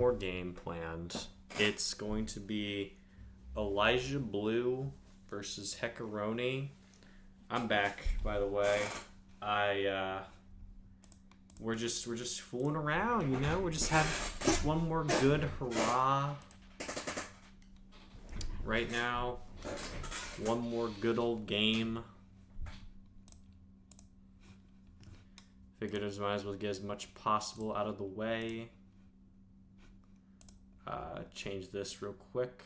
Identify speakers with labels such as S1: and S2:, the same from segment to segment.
S1: more game planned. It's going to be Elijah Blue versus Heckaroni. I'm back, by the way. We're just fooling around, you know. We're just having one more good hurrah. Right now, one more good old game. Figured I might as well get as much possible out of the way. Change this real quick.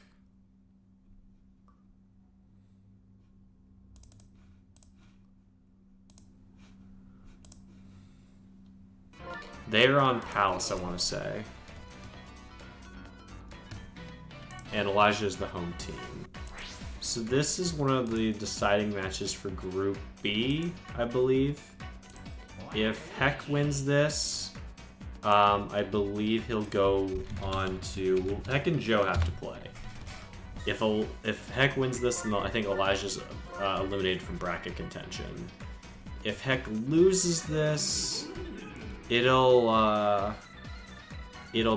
S1: They're on Palace, I want to say. And Elijah is the home team. So this is one of the deciding matches for Group B, I believe. If Heck wins this, I believe he'll go on to... Well, Heck and Joe have to play. If Heck wins this, then I think Elijah's eliminated from bracket contention. If Heck loses this, it'll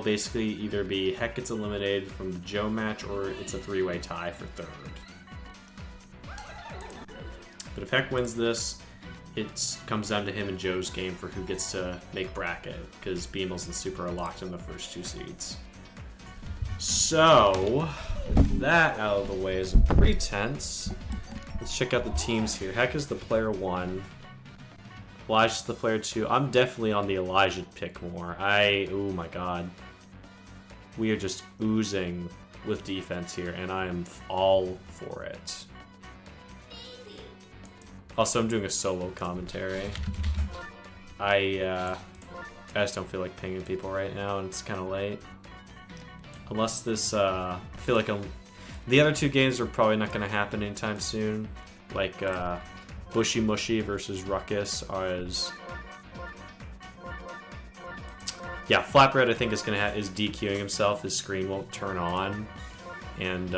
S1: basically either be Heck gets eliminated from the Joe match, or it's a three-way tie for third. But if Heck wins this, it comes down to him and Joe's game for who gets to make bracket, because Beamles and Super are locked in the first two seeds. So, with that out of the way as a pretense, let's check out the teams here. Heck is the player 1. Elijah's the player 2. I'm definitely on the Elijah pick more. Oh my god. We are just oozing with defense here, and I am all for it. Also, I'm doing a solo commentary. I just don't feel like pinging people right now, and it's kind of late. Unless this, I feel like the other two games are probably not going to happen anytime soon. Like, Bushy Mushy versus Ruckus is... Yeah, Flatbread I think is DQing himself. His screen won't turn on. And,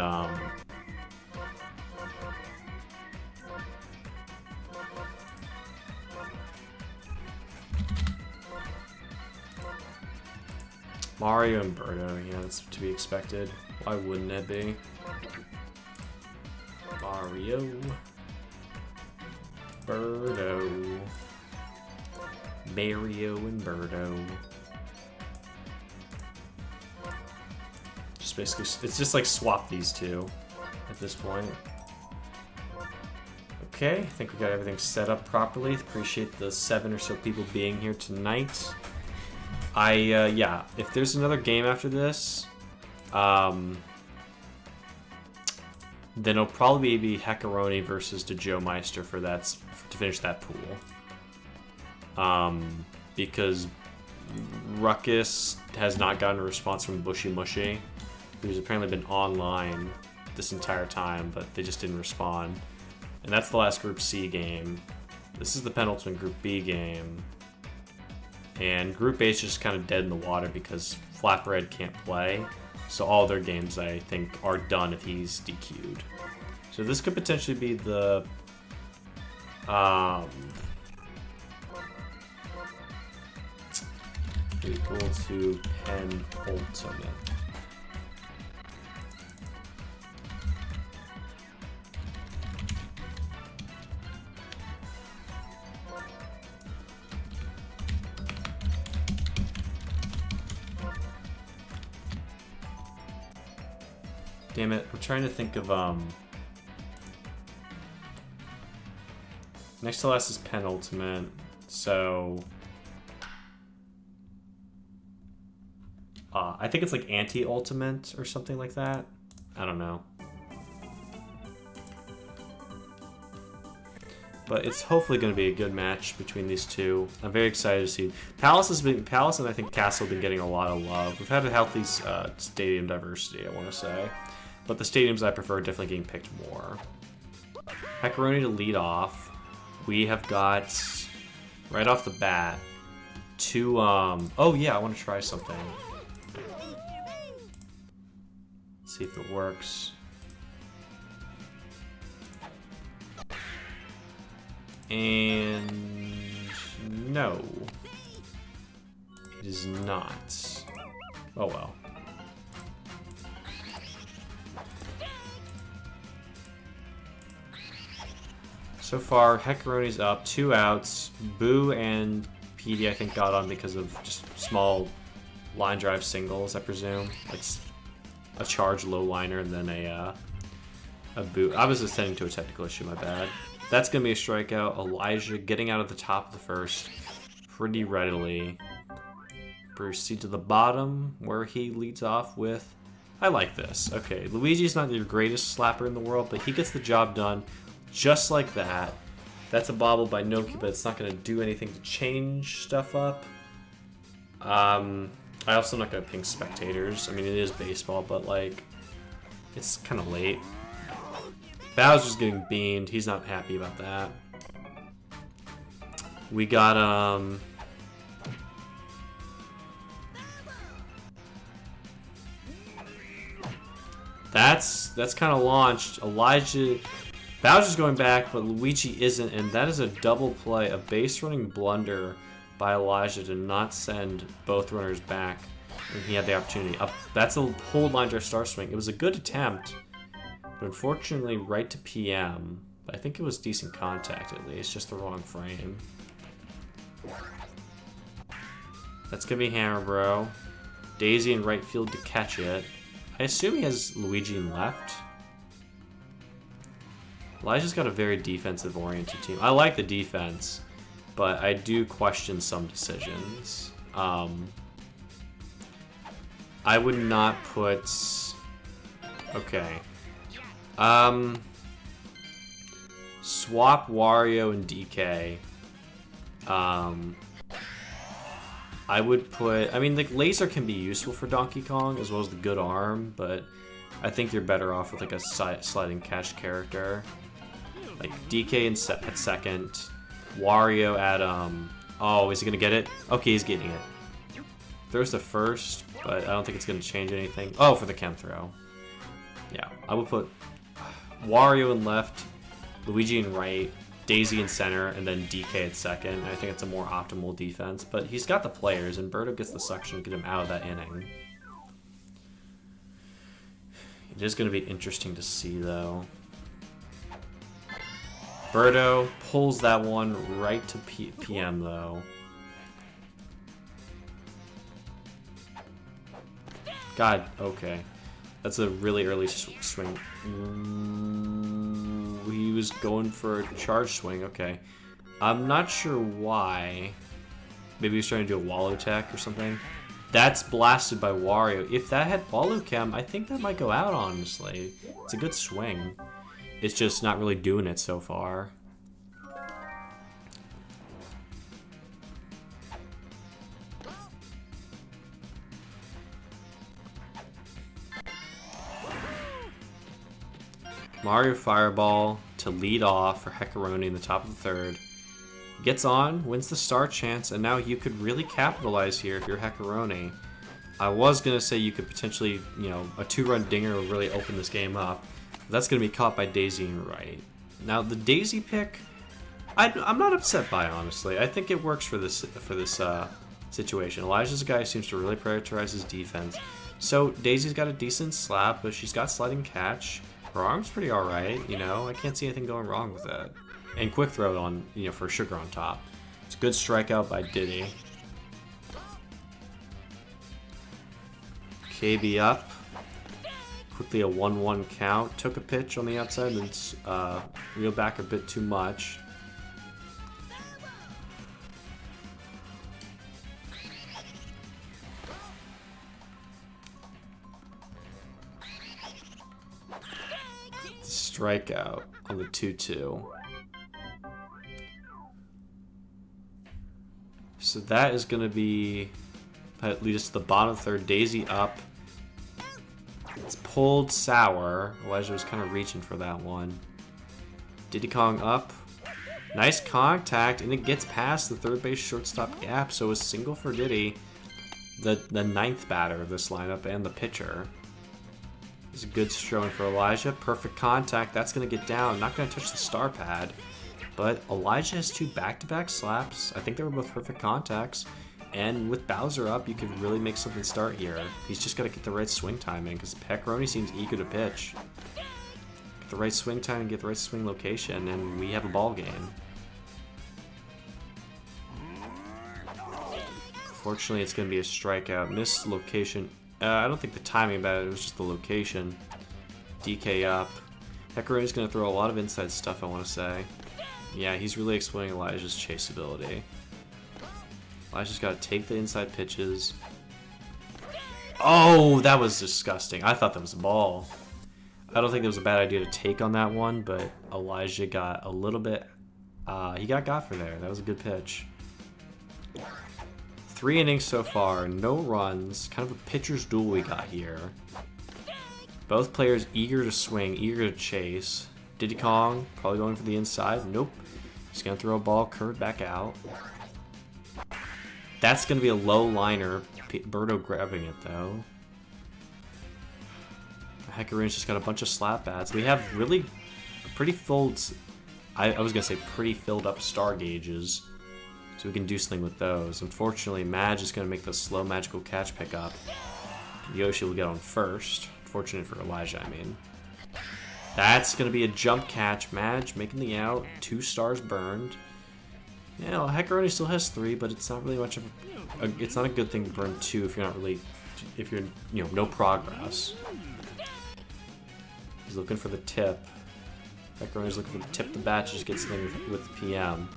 S1: Mario and Birdo, yeah, that's to be expected. Why wouldn't it be? Mario. Birdo. Mario and Birdo. Just basically, it's just like swap these two at this point. Okay, I think we got everything set up properly. Appreciate the 7 or so people being here tonight. Yeah, if there's another game after this, then it'll probably be Heckaroni versus Joe Meister for that, to finish that pool. Because Ruckus has not gotten a response from Bushy Mushy, who's apparently been online this entire time, but they just didn't respond. And that's the last Group C game. This is the penultimate Group B game. And Group A is just kind of dead in the water because Flatbread can't play. So all their games, I think, are done if he's DQ'd. So this could potentially be the... equal to penultimate. Damn it, I'm trying to think of, next to last is penultimate, so... I think it's like anti-ultimate or something like that. I don't know. But it's hopefully going to be a good match between these two. I'm very excited to see. Palace and I think Castle have been getting a lot of love. We've had a healthy stadium diversity, I want to say. But the stadiums I prefer are definitely getting picked more. Heckaroni to lead off. We have got, right off the bat, two, oh yeah, I want to try something. See if it works. And no, it is not. Oh well. So far, Heckaroni's up, 2 outs. Boo and PD, I think, got on because of just small line drive singles, I presume. Like a charge low liner and then a Boo. I was just heading to a technical issue, my bad. That's going to be a strikeout. Elijah getting out of the top of the first pretty readily. Proceed to the bottom where he leads off with... I like this. Okay, Luigi's not the greatest slapper in the world, but he gets the job done just like that. That's a bobble by Noki, but it's not going to do anything to change stuff up. I also am not going to ping spectators. I mean, it is baseball, but like, it's kind of late. Bowser's getting beamed. He's not happy about that. We got, That's kind of launched. Bowser's going back, but Luigi isn't, and that is a double play, a base running blunder by Elijah to not send both runners back when he had the opportunity. That's a hold line drive star swing. It was a good attempt, but unfortunately right to PM. But I think it was decent contact at least, just the wrong frame. That's gonna be Hammer Bro. Daisy in right field to catch it. I assume he has Luigi in left. Elijah's got a very defensive-oriented team. I like the defense, but I do question some decisions. I would not put... Okay. Swap Wario and DK. I would put... I mean, the laser can be useful for Donkey Kong, as well as the good arm, but I think you're better off with like a sliding catch character. Like DK at second, Wario at oh, is he gonna get it? Okay, he's getting it. Throws to first, but I don't think it's gonna change anything. Oh, for the chem throw. Yeah, I would put Wario in left, Luigi in right, Daisy in center, and then DK at second. I think it's a more optimal defense, but he's got the players, and Birdo gets the suction to get him out of that inning. It is going to be interesting to see, though. Birdo pulls that one right to PM, though. God, okay. That's a really early swing. He was going for a charge swing, okay. I'm not sure why. Maybe he was trying to do a Wallow tech or something. That's blasted by Wario. If that had Wallow chem, I think that might go out, honestly. It's a good swing. It's just not really doing it so far. Mario Fireball to lead off for Heckaroni in the top of the third. Gets on, wins the star chance, and now you could really capitalize here if you're Heckaroni. I was going to say you could potentially, you know, a 2-run dinger will really open this game up. That's going to be caught by Daisy and right. Now, the Daisy pick, I'm not upset by, honestly. I think it works for this situation. Elijah's a guy who seems to really prioritize his defense. So, Daisy's got a decent slap, but she's got sliding catch. Her arm's pretty alright, you know. I can't see anything going wrong with that. And quick throw on, you know, for Sugar on top. It's a good strikeout by Diddy. KB up. Quickly a 1-1 count. Took a pitch on the outside and reeled back a bit too much. Strikeout on the 2-2. So that is going to be lead us to the bottom third. Daisy up. It's pulled sour. Elijah was kind of reaching for that one. Diddy Kong up. Nice contact, and it gets past the third base shortstop gap. So a single for Diddy, the 9th batter of this lineup and the pitcher. It's a good showing for Elijah. Perfect contact. That's going to get down. Not going to touch the star pad. But Elijah has 2 back-to-back slaps. I think they were both perfect contacts. And with Bowser up, you could really make something start here. He's just got to get the right swing timing because Heckaroni seems eager to pitch. the right swing time and get the right swing location, and we have a ball game. Fortunately, it's going to be a strikeout. Missed location. I don't think the timing about it was just the location. DK up. Hecarone's going to throw a lot of inside stuff, I want to say. Yeah, he's really exploiting Elijah's chase ability. Elijah's got to take the inside pitches. Oh, that was disgusting. I thought that was a ball. I don't think it was a bad idea to take on that one, but Elijah got a little bit... he got for there. That was a good pitch. 3 innings so far, no runs. Kind of a pitcher's duel we got here. Both players eager to swing, eager to chase. Diddy Kong probably going for the inside. Nope. He's going to throw a ball, curved back out. That's going to be a low liner. Birdo grabbing it, though. Hecarone's just got a bunch of slap bats. We have really pretty filled... I was going to say pretty filled up star gauges. So we can do something with those. Unfortunately, Madge is going to make the slow magical catch pickup. Yoshi will get on first. Fortunate for Elijah, I mean. That's going to be a jump catch. Madge making the out. 2 stars burned. Yeah, well, Hecarone still has 3, but it's not really much of it's not a good thing to burn 2 if you're not really... If you're, you know, no progress. He's looking for the tip. Hecarone's looking for the tip the bat to just get something with PM.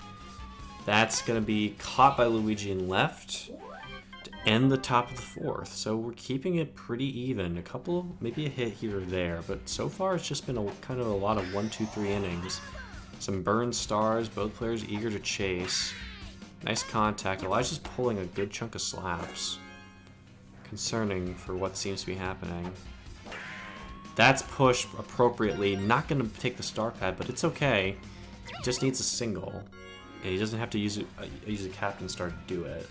S1: That's going to be caught by Luigi in left to end the top of the 4th. So we're keeping it pretty even. A couple, maybe a hit here or there, but so far it's just been a kind of a lot of 1, 2, 3 innings. Some burn stars, both players eager to chase. Nice contact. Elijah's pulling a good chunk of slaps. Concerning for what seems to be happening. That's pushed appropriately. Not going to take the star pad, but it's okay. He just needs a single. And he doesn't have to use a captain star to do it.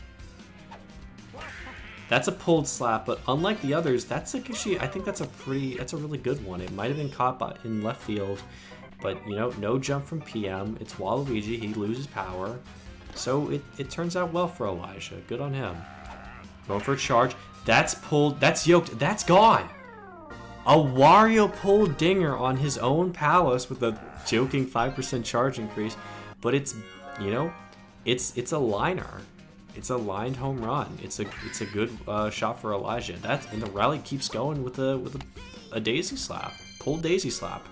S1: That's a pulled slap, but unlike the others, that's actually, I think that's a really good one. It might have been caught in left field, but you know, no jump from PM. It's Waluigi, he loses power. So it turns out well for Elijah. Good on him. Going for a charge. That's pulled, that's yoked, that's gone! A Wario pulled dinger on his own Palace with a joking 5% charge increase, but it's, you know, it's a liner. It's a lined home run. It's a good shot for Elijah. And the rally keeps going with a daisy slap, pulled daisy slap.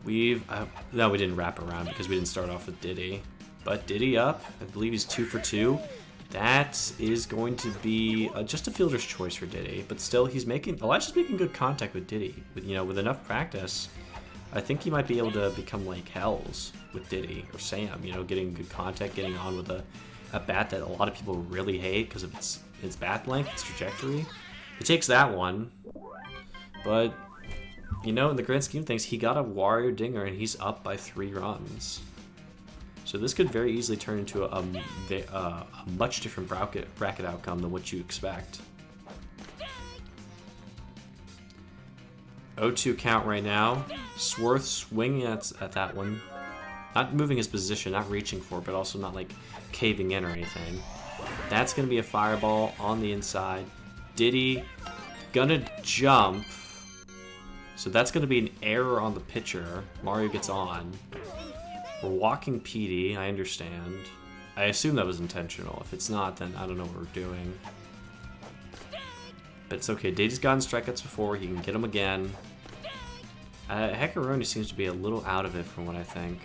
S1: No, we didn't wrap around because we didn't start off with Diddy, but Diddy up. I believe he's 2 for 2. That is going to be just a fielder's choice for Diddy, but still Elijah's making good contact with Diddy. With enough practice, I think he might be able to become like Hells with Diddy or Sam, getting good contact, getting on with a bat that a lot of people really hate because of its bat length, its trajectory. He takes that one, but, in the grand scheme of things, he got a Wario dinger and he's up by 3 runs. So this could very easily turn into a much different bracket outcome than what you expect. 0-2 count right now. Swarth swinging at that one. Not moving his position, not reaching for it, but also not like caving in or anything. That's going to be a fireball on the inside. Diddy gonna jump. So that's going to be an error on the pitcher. Mario gets on. We're walking PD, I understand. I assume that was intentional. If it's not, then I don't know what we're doing. But it's okay. Diddy's gotten strikeouts before. He can get them again. Hecarone seems to be a little out of it from what I think.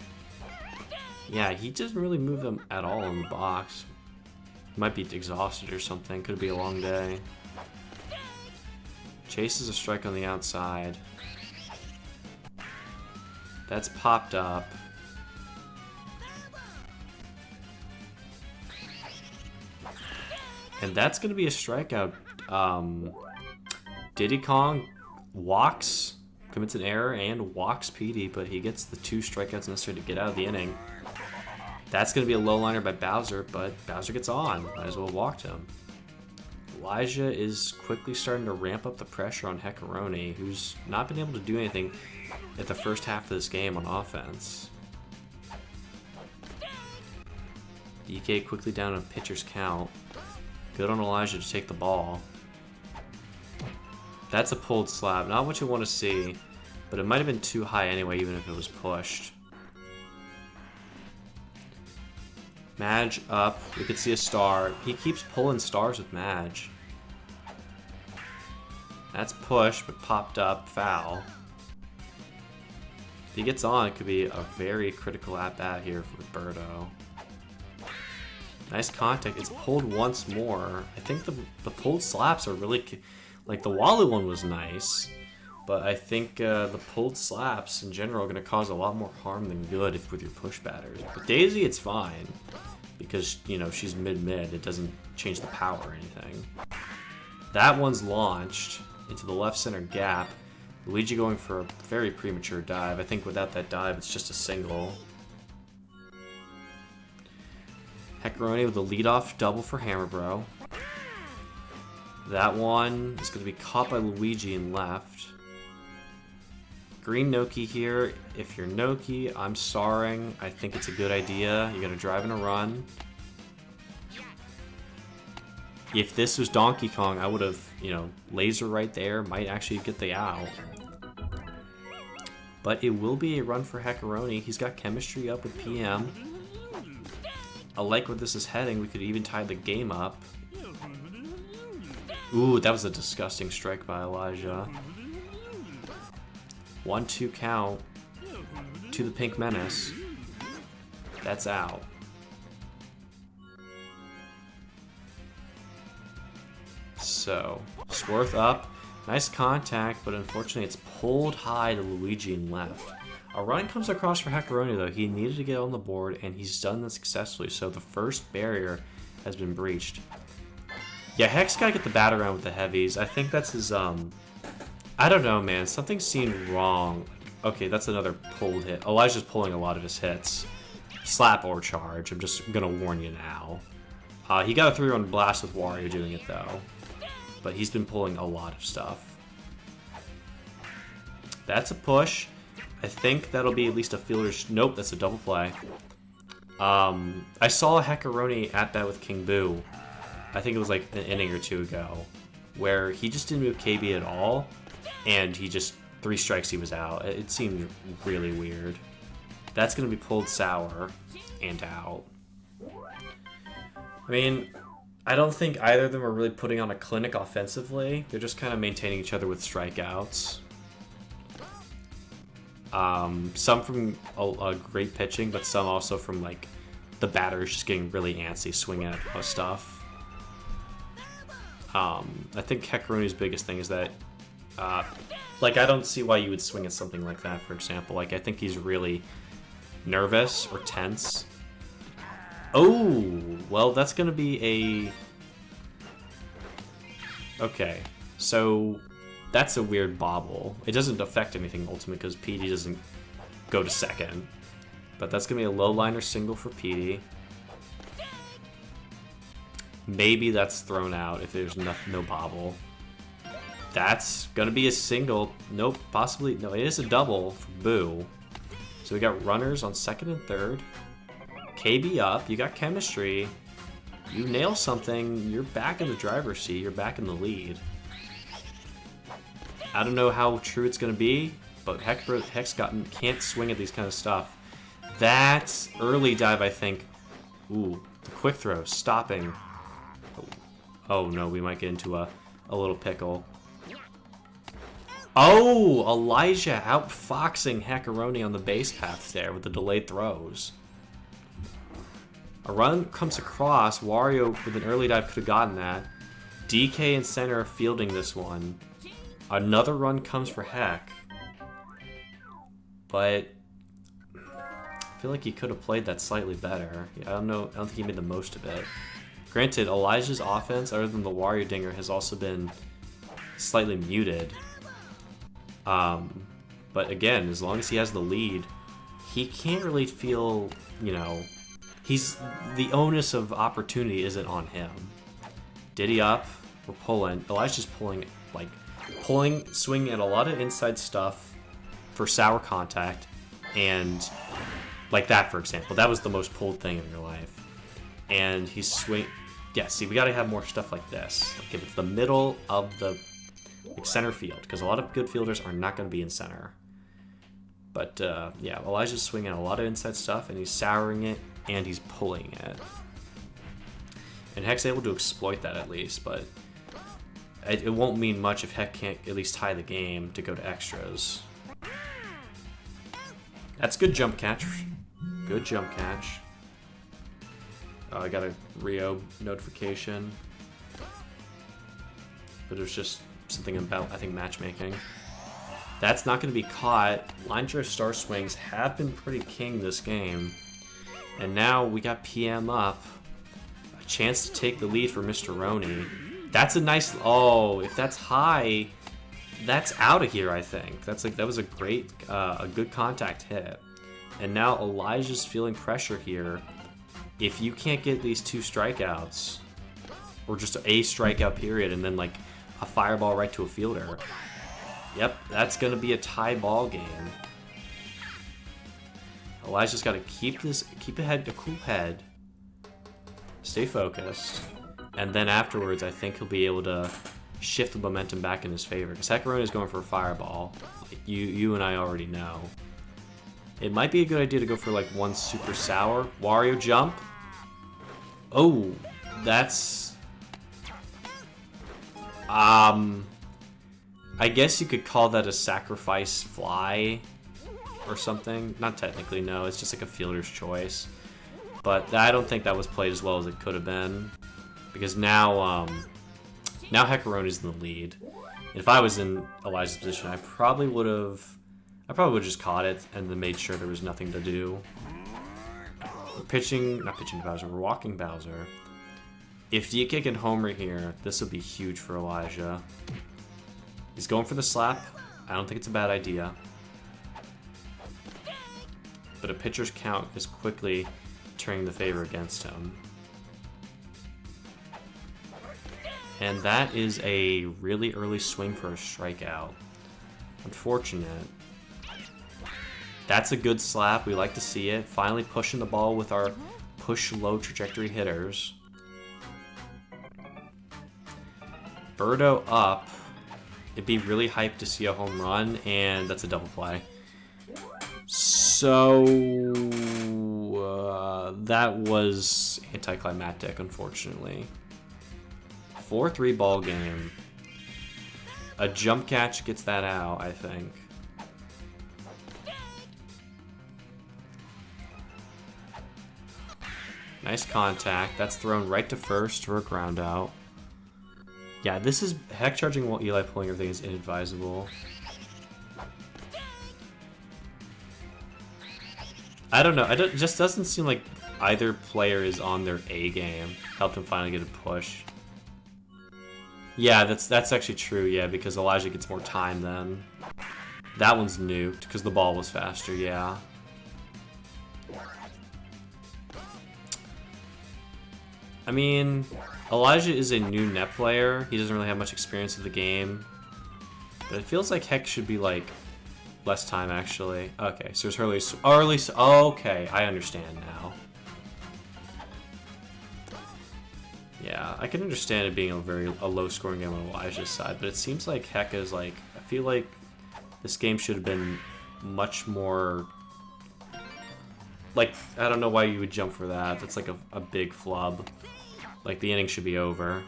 S1: Yeah, he doesn't really move them at all in the box. He might be exhausted or something. Could be a long day. Chases a strike on the outside. That's popped up. And that's going to be a strikeout. Diddy Kong walks, commits an error, and walks PD, but he gets the 2 strikeouts necessary to get out of the inning. That's going to be a low liner by Bowser, but Bowser gets on. Might as well have walked him. Elijah is quickly starting to ramp up the pressure on Hecarone, who's not been able to do anything at the first half of this game on offense. DK quickly down a pitcher's count. Good on Elijah to take the ball. That's a pulled slap. Not what you want to see. But it might have been too high anyway, even if it was pushed. Madge up. We could see a star. He keeps pulling stars with Madge. That's push, but popped up. Foul. If he gets on, it could be a very critical at-bat here for Birdo. Nice contact. It's pulled once more. I think the pulled slaps are really... Like, the Walu one was nice. But I think the pulled slaps in general are going to cause a lot more harm than good with your push batters. But Daisy, it's fine. Because, you know, she's mid-mid. It doesn't change the power or anything. That one's launched into the left center gap. Luigi going for a very premature dive. I think without that dive, it's just a single. Heckaroni with a leadoff double for Hammer Bro. That one is going to be caught by Luigi in left. Green Noki here. If you're Noki, I'm sorring. I think it's a good idea. You're gonna drive in a run. If this was Donkey Kong, I would have, you know, laser right there. Might actually get the out. But it will be a run for Heckaroni. He's got chemistry up with PM. I like where this is heading. We could even tie the game up. Ooh, that was a disgusting strike by Elijah. 1-2 count to the Pink Menace. That's out. So, Swarth up. Nice contact, but unfortunately it's pulled high to Luigi in left. A run comes across for Heckaroni though. He needed to get on the board and he's done that successfully. So the first barrier has been breached. Yeah, Heck's gotta get the bat around with the heavies. I think that's his, I don't know, man. Something seemed wrong. Okay, that's another pulled hit. Elijah's pulling a lot of his hits. Slap or charge. I'm just gonna warn you now. He got a 3-run blast with Wario doing it, though. But he's been pulling a lot of stuff. That's a push. I think that'll be at least a fielder's... Nope, that's a double play. I saw a Heckaroni at bat with King Boo. I think it was like an inning or two ago. Where he just didn't move KB at all. And he just, 3 strikes, he was out. It seemed really weird. That's going to be pulled sour and out. I mean, I don't think either of them are really putting on a clinic offensively. They're just kind of maintaining each other with strikeouts. Some from a great pitching, but some also from, like, the batters just getting really antsy, swinging at stuff. I think Heckaroni's biggest thing is that like, I don't see why you would swing at something like that, for example. Like, I think he's really nervous or tense. Oh, well, that's going to be a... Okay, so that's a weird bobble. It doesn't affect anything, ultimately, because PD doesn't go to second. But that's going to be a low-liner single for PD. Maybe that's thrown out if there's no bobble. That's going to be a single. Nope, possibly. No, it is a double for Boo. So we got runners on second and third. KB up. You got chemistry. You nail something. You're back in the driver's seat. You're back in the lead. I don't know how true it's going to be, but Hex can't swing at these kind of stuff. That's early dive, I think. Ooh, the quick throw. Stopping. Oh, no, we might get into a little pickle. Oh, Elijah outfoxing Heckaroni on the base path there with the delayed throws. A run comes across. Wario with an early dive could have gotten that. DK and center are fielding this one. Another run comes for Heck. But I feel like he could have played that slightly better. I don't know. I don't think he made the most of it. Granted, Elijah's offense, other than the Wario dinger, has also been slightly muted. But again, as long as he has the lead, he can't really feel, you know, the onus of opportunity isn't on him. Diddy up, we're pulling. Elijah's pulling, swinging at a lot of inside stuff for sour contact, and like that, for example. That was the most pulled thing in your life. And he's swing. Yeah, see, we gotta have more stuff like this. Like if it's the middle of the center field, because a lot of good fielders are not going to be in center. But yeah, Elijah's swinging a lot of inside stuff, and he's souring it, and he's pulling it. And Heck's able to exploit that at least, but it won't mean much if Heck can't at least tie the game to go to extras. That's good jump catch. Good jump catch. I got a Rio notification. But it was just something about, I think, matchmaking. That's not going to be caught. Line drift star swings have been pretty king this game. And now we got PM up. A chance to take the lead for Mr. Roney. That's a nice... Oh, if that's high, that's out of here, I think. That was a great, a good contact hit. And now Elijah's feeling pressure here. If you can't get these 2 strikeouts, or just a strikeout period, and then like a fireball right to a fielder, yep, that's gonna be a tie ball game. Elijah's got to keep a cool head, stay focused, and then afterwards, I think he'll be able to shift the momentum back in his favor. Because Heckarone is going for a fireball, like you and I already know. It might be a good idea to go for like one super sour Wario jump. Oh, that's I guess you could call that a sacrifice fly or something. Not technically, no. It's just like a fielder's choice. But I don't think that was played as well as it could have been. Because now Heckarone is in the lead. If I was in Elijah's position, I probably would have just caught it and then made sure there was nothing to do. Not pitching to Bowser, we're walking Bowser. If DK can homer here, this would be huge for Elijah. He's going for the slap. I don't think it's a bad idea. But a pitcher's count is quickly turning the favor against him. And that is a really early swing for a strikeout. Unfortunate. That's a good slap. We like to see it. Finally pushing the ball with our push low trajectory hitters. Birdo up. It'd be really hyped to see a home run, and that's a double play. So that was anticlimactic, unfortunately. 4-3 ball game. A jump catch gets that out, I think. Nice contact. That's thrown right to first for a ground out. Yeah, this is heck charging while Eli pulling everything is inadvisable. I don't know. It just doesn't seem like either player is on their A game. Helped him finally get a push. Yeah, that's actually true. Yeah, because Elijah gets more time then. That one's nuked because the ball was faster. Yeah. I mean, Elijah is a new net player. He doesn't really have much experience of the game. But it feels like Heck should be like less time actually. Okay, so there's early. Okay, I understand now. Yeah, I can understand it being a low scoring game on Elijah's side, but it seems like Heck is like, I feel like this game should have been much more, like, I don't know why you would jump for that. That's like a big flub. Like, the inning should be over.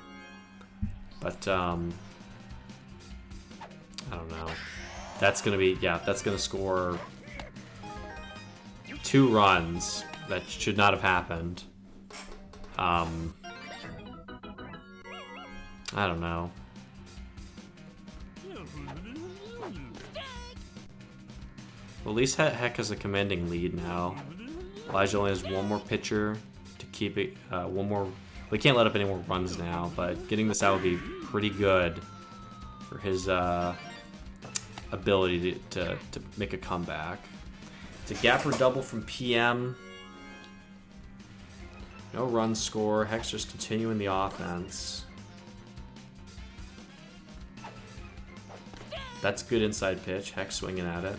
S1: But, I don't know. That's gonna be, yeah, that's gonna score 2 runs that should not have happened. I don't know. Well, at least Heck has a commanding lead now. Elijah only has one more pitcher to keep it, one more. We can't let up any more runs now, but getting this out would be pretty good for his ability to make a comeback. It's a gapper double from PM. No run score. Heck's just continuing the offense. That's good inside pitch. Heck swinging at it.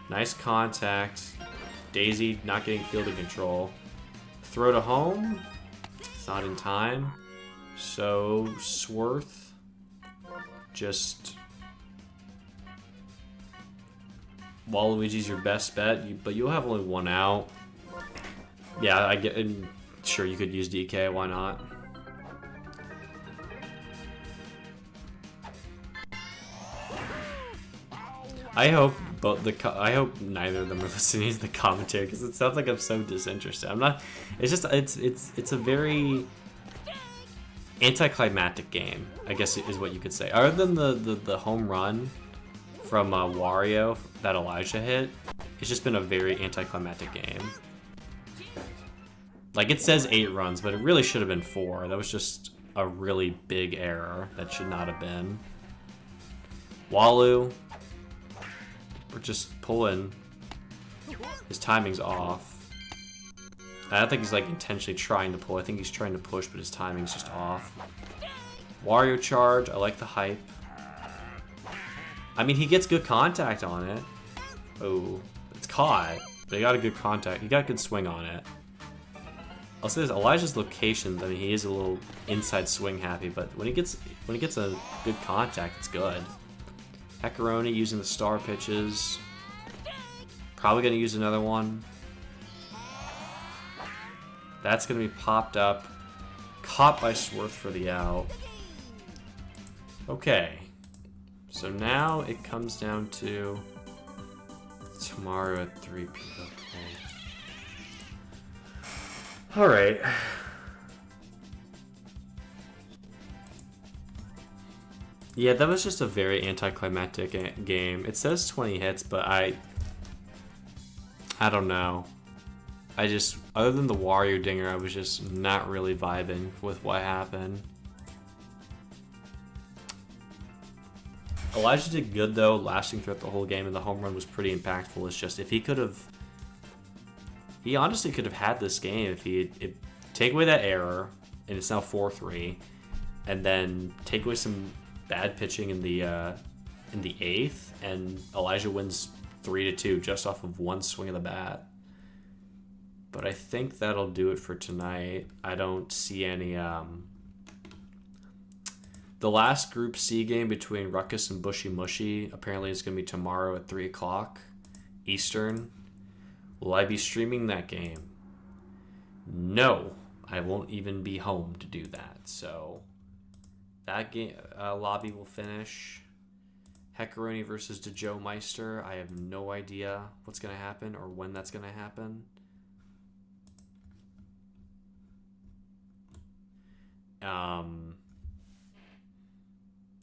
S1: Nice contact. Daisy not getting fielding control. Throw to home. It's not in time. So Swarth just Waluigi's your best bet, but you'll have only one out. Yeah, I get. Sure, you could use DK. Why not? I hope I hope neither of them are listening to the commentary because it sounds like I'm so disinterested. I'm not. It's just it's a very anticlimactic game, I guess is what you could say. Other than the home run from Wario that Elijah hit, it's just been a very anticlimactic game. Like, it says 8 runs, but it really should have been 4. That was just a really big error that should not have been. Walu, we're just pulling. His timing's off. I don't think he's like intentionally trying to pull. I think he's trying to push, but his timing's just off. Wario charge, I like the hype. I mean, he gets good contact on it. Oh, it's caught. But he got a good contact. He got a good swing on it. I'll say this, Elijah's locations, I mean, he is a little inside swing happy, but when he gets a good contact, it's good. Heckaroni using the star pitches. Probably going to use another one. That's going to be popped up. Caught by Swarth for the out. Okay. So now it comes down to tomorrow at 3 p.m. Alright. Yeah, that was just a very anticlimactic game. It says 20 hits, but I don't know. I just, other than the Wario dinger, I was just not really vibing with what happened. Elijah did good though, lasting throughout the whole game, and the home run was pretty impactful. It's just, if he could have, he honestly could have had this game if he had, take away that error, and it's now 4-3, and then take away some bad pitching in the 8th, and Elijah wins 3-2 just off of one swing of the bat. But I think that'll do it for tonight. I don't see any. The last Group C game between Ruckus and Bushy Mushy apparently is going to be tomorrow at 3 o'clock Eastern. Will I be streaming that game? No, I won't even be home to do that. So that game lobby will finish. Heckaroni versus DeJoe Meister. I have no idea what's going to happen or when that's going to happen.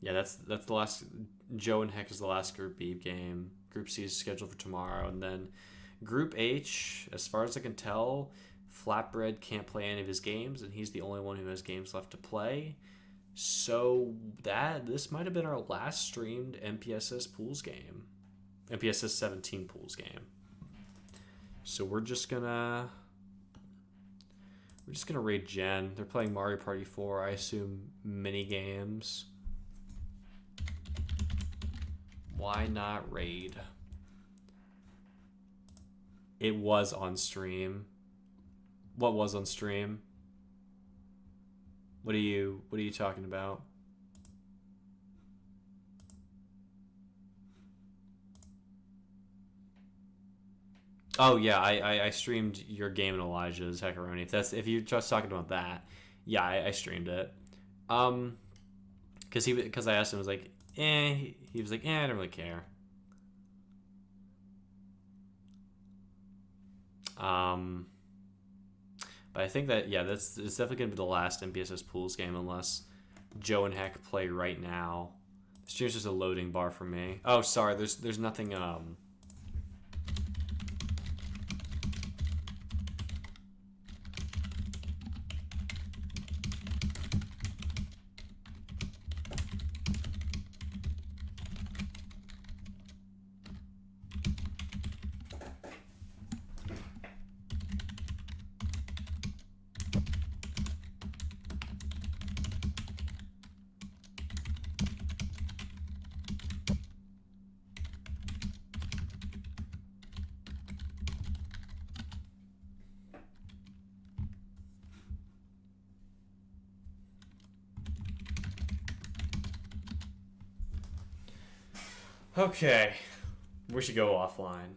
S1: Yeah, that's the last. Joe and Heck is the last Group B game. Group C is scheduled for tomorrow, and then Group H, as far as I can tell, Flatbread can't play any of his games, and he's the only one who has games left to play. So this might have been our last streamed NPSS Pools game, NPSS 17 Pools game. So we're just gonna raid Jen. They're playing Mario Party 4. I assume mini games. Why not raid? It was on stream. What was on stream? What are you talking about? Oh yeah, I streamed your game in Elijah's Heckaroni. If you're just talking about that, yeah, I streamed it. Because I asked him, I was like, he was like, I don't really care. But I think that, yeah, it's definitely going to be the last NPSS Pools game unless Joe and Heck play right now. The stream's just a loading bar for me. Oh, sorry, there's nothing, okay. We should go offline.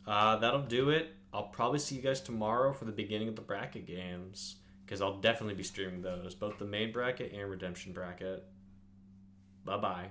S1: That'll do it. I'll probably see you guys tomorrow for the beginning of the bracket games, because I'll definitely be streaming those, both the main bracket and redemption bracket. Bye-bye.